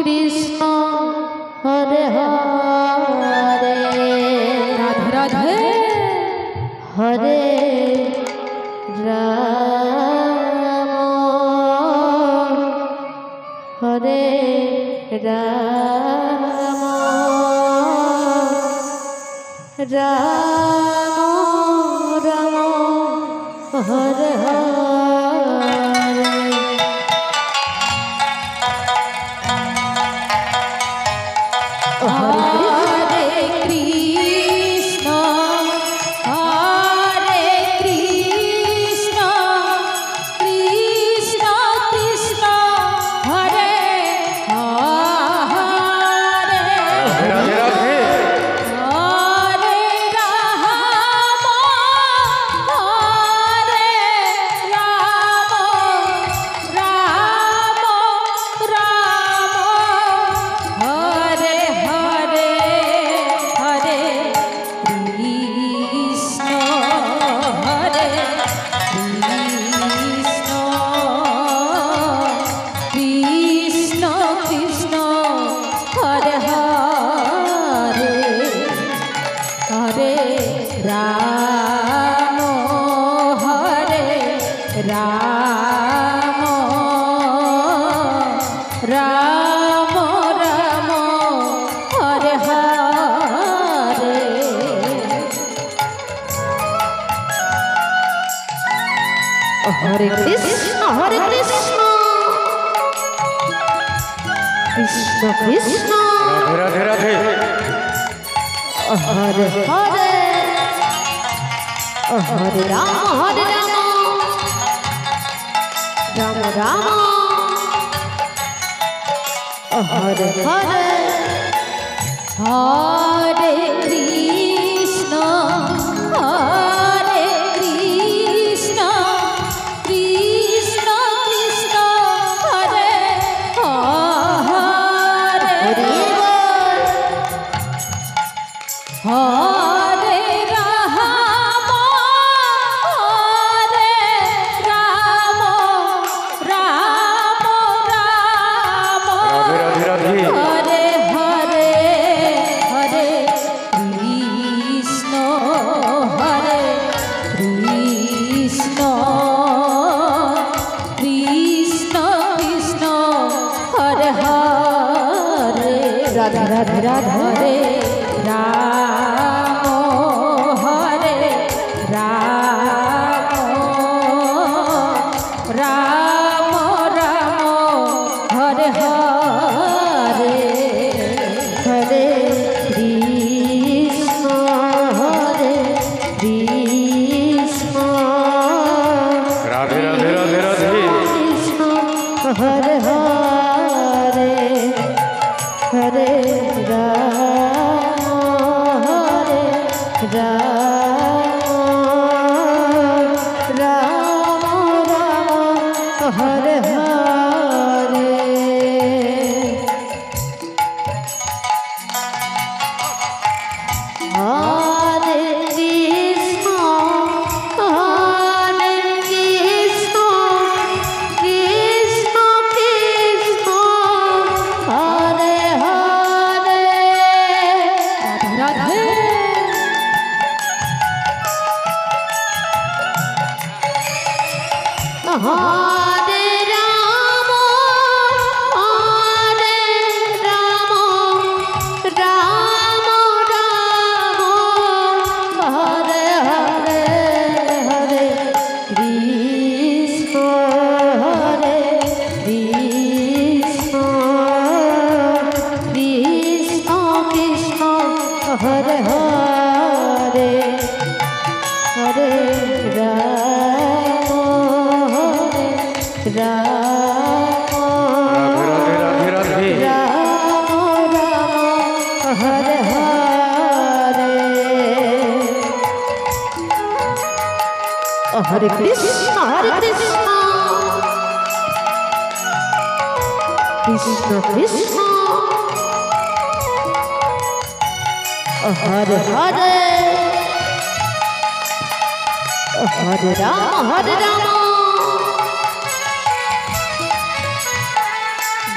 Krishna Hare Hare Radhe Radhe Hare Ram Hare Ram Ram Ram Hare Hare Hare Krishna Krishna Krishna Hare Hare Ram Ram Hare Hare Hare Krishna Krishna Krishna Radhe Radhe Hare Hare Hare Ram Ram Ram Hare Hare Hare Krishna Krishna Krishna Hare Hare Hare Ram Ram Ram Radhe Radhe Hare Hare Hare Krishna Krishna Krishna Hare Hare Radhe Radhe Radhe Hare Ram Hare Ram Ram Ram Hare Hare Hare Krishna Krishna Radhe Radhe Radhe Radhe Krishna Hare Hare Hare Ram Ram Ram Hare Hare Hare Krishna Krishna Krishna Hare Hare Radhe Hare Ram Ram Ram Hare Hare Hare Krishna Krishna Krishna Hare Hare Hare Ram Radhe Radhe Ram Ram Hare Hare Hare Krishna Krishna Krishna Hare Hare Hare Ram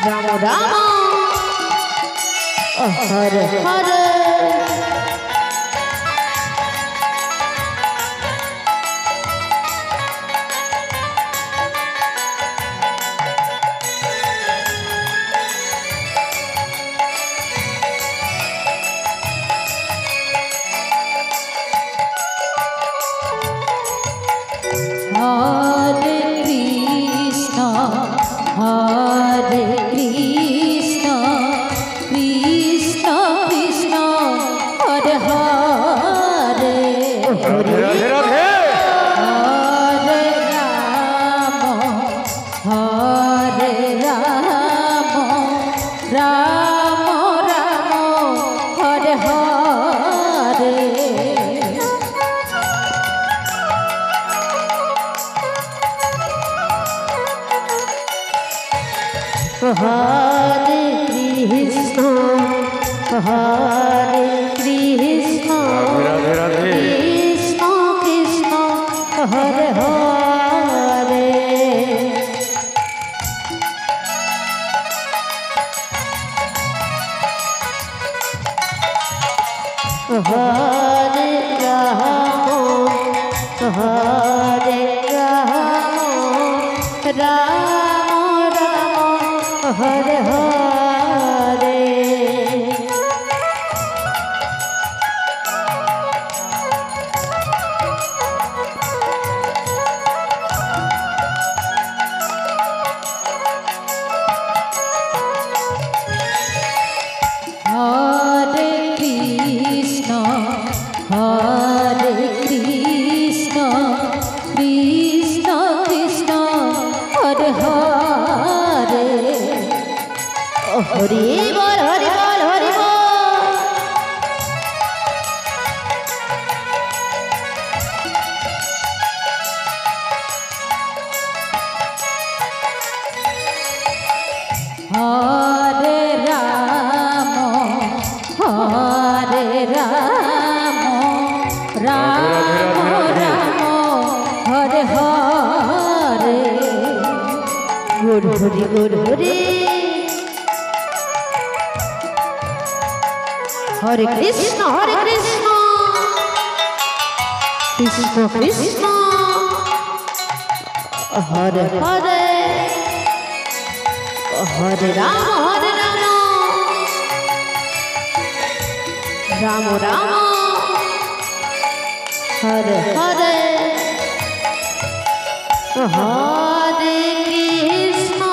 Ram Ram Hare Hare Hare Krishna, Hare Krishna, Krishna Krishna, Hare Hare, Radhe Radhe Radhe Hare Rama, Hare Rama, Rama Rama, Hare Hare. Hare Krishna Hare Krishna Radhe Radhe Radhe Krishna Krishna Hare Hare Hare Rama Hare Rama Rama Rama Hare Hare Hare Krishna, Hare Krishna, Krishna Krishna, Hare Hare. Hare Bol Hare Bol Hare Bol Hare Rama, Hare Rama, Rama Rama, Hare Hare. Guru Hare Guru Hare Hare Krishna Hare Krishna Krishna Krishna Hare Hare Hare Rama Hare Rama Rama Rama Hare Hare Hare Krishna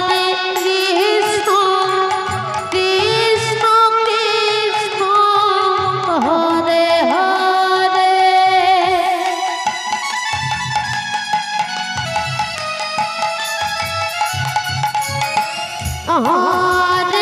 Hare Krishna Krishna Krishna Hare Hare Hare